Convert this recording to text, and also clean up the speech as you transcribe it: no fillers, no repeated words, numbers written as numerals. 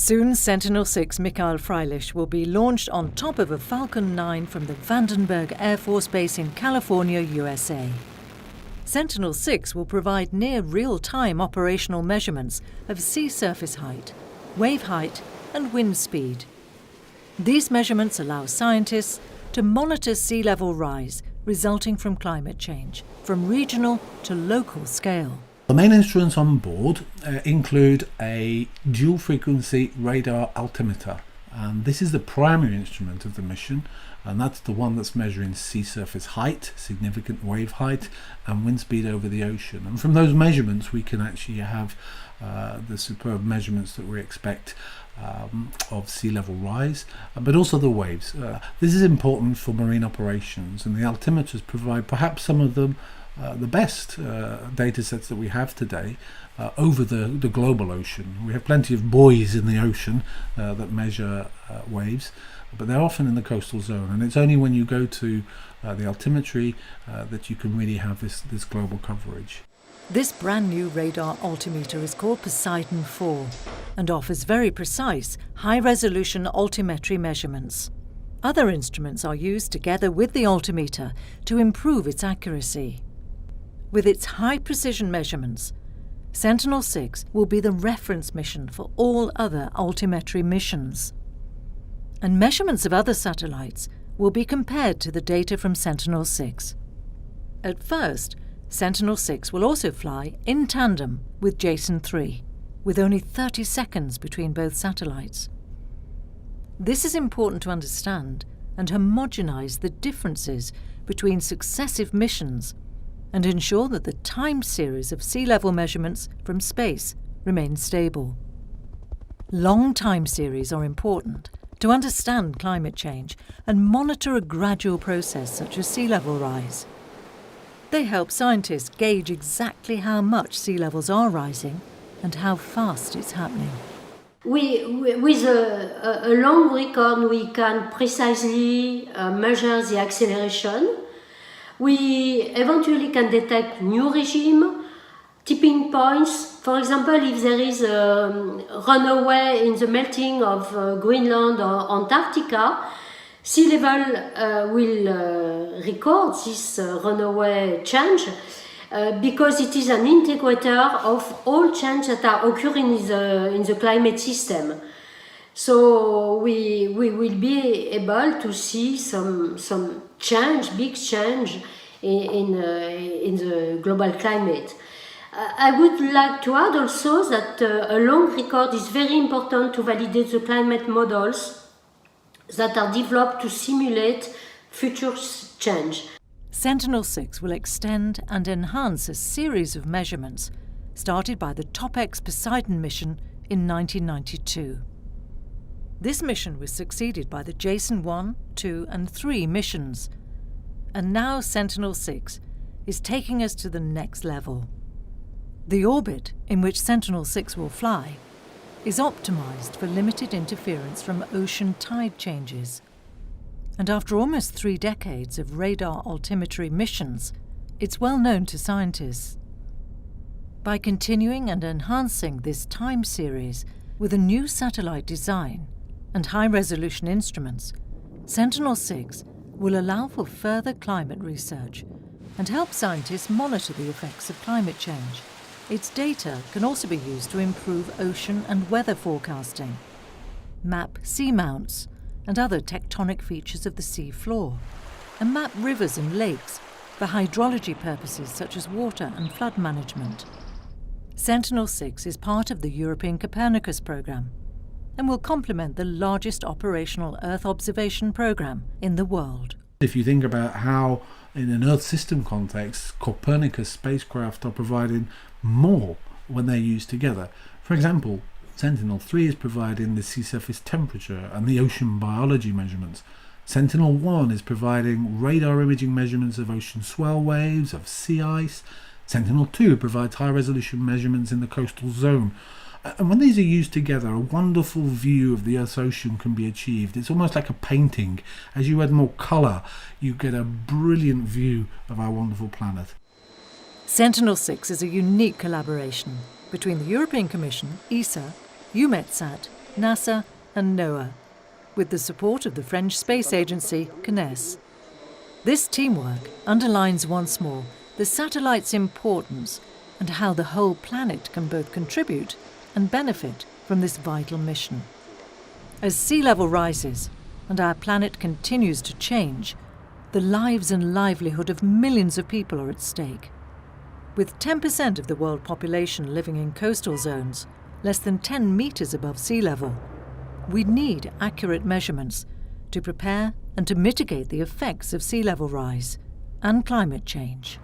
Soon, Sentinel-6 Michael Freilich will be launched on top of a Falcon 9 from the Vandenberg Air Force Base in California, USA. Sentinel-6 will provide near real-time operational measurements of sea surface height, wave height, and wind speed. These measurements allow scientists to monitor sea level rise resulting from climate change, from regional to local scale. The main instruments on board include a dual-frequency radar altimeter. And this is the primary instrument of the mission, and that's the one that's measuring sea surface height, significant wave height, and wind speed over the ocean. And from those measurements we can actually have the superb measurements that we expect of sea level rise, but also the waves. This is important for marine operations, and the altimeters provide perhaps some of the best data sets that we have today over the global ocean. We have plenty of buoys in the ocean that measure waves, but they're often in the coastal zone, and it's only when you go to the altimetry that you can really have this global coverage. This brand new radar altimeter is called Poseidon 4 and offers very precise, high-resolution altimetry measurements. Other instruments are used together with the altimeter to improve its accuracy. With its high-precision measurements, Sentinel-6 will be the reference mission for all other altimetry missions. And measurements of other satellites will be compared to the data from Sentinel-6. At first, Sentinel-6 will also fly in tandem with Jason-3, with only 30 seconds between both satellites. This is important to understand and homogenize the differences between successive missions and ensure that the time series of sea level measurements from space remains stable. Long time series are important to understand climate change and monitor a gradual process such as sea level rise. They help scientists gauge exactly how much sea levels are rising and how fast it's happening. With a long record, we can precisely measure the acceleration. We eventually can detect new regime, tipping points. For example, if there is a runaway in the melting of Greenland or Antarctica, sea level will record this runaway change because it is an integrator of all changes that are occurring in the climate system. So we will be able to see some change, big change in the global climate. I would like to add also that a long record is very important to validate the climate models that are developed to simulate future change. Sentinel-6 will extend and enhance a series of measurements started by the TOPEX Poseidon mission in 1992. This mission was succeeded by the Jason 1, 2 and 3 missions. And now Sentinel-6 is taking us to the next level. The orbit in which Sentinel-6 will fly is optimized for limited interference from ocean tide changes. And after almost 3 decades of radar altimetry missions, it's well known to scientists. By continuing and enhancing this time series with a new satellite design and high-resolution instruments, Sentinel-6 will allow for further climate research and help scientists monitor the effects of climate change. Its data can also be used to improve ocean and weather forecasting, map seamounts and other tectonic features of the sea floor, and map rivers and lakes for hydrology purposes such as water and flood management. Sentinel-6 is part of the European Copernicus program and will complement the largest operational Earth observation program in the world. If you think about how, in an Earth system context, Copernicus spacecraft are providing more when they're used together. For example, Sentinel-3 is providing the sea surface temperature and the ocean biology measurements. Sentinel-1 is providing radar imaging measurements of ocean swell waves, of sea ice. Sentinel-2 provides high-resolution measurements in the coastal zone. And when these are used together, a wonderful view of the Earth's ocean can be achieved. It's almost like a painting. As you add more colour, you get a brilliant view of our wonderful planet. Sentinel-6 is a unique collaboration between the European Commission, ESA, EUMETSAT, NASA and NOAA, with the support of the French space agency CNES. This teamwork underlines once more the satellite's importance and how the whole planet can both contribute and benefit from this vital mission. As sea level rises and our planet continues to change, the lives and livelihood of millions of people are at stake. With 10% of the world population living in coastal zones, less than 10 meters above sea level, we need accurate measurements to prepare and to mitigate the effects of sea level rise and climate change.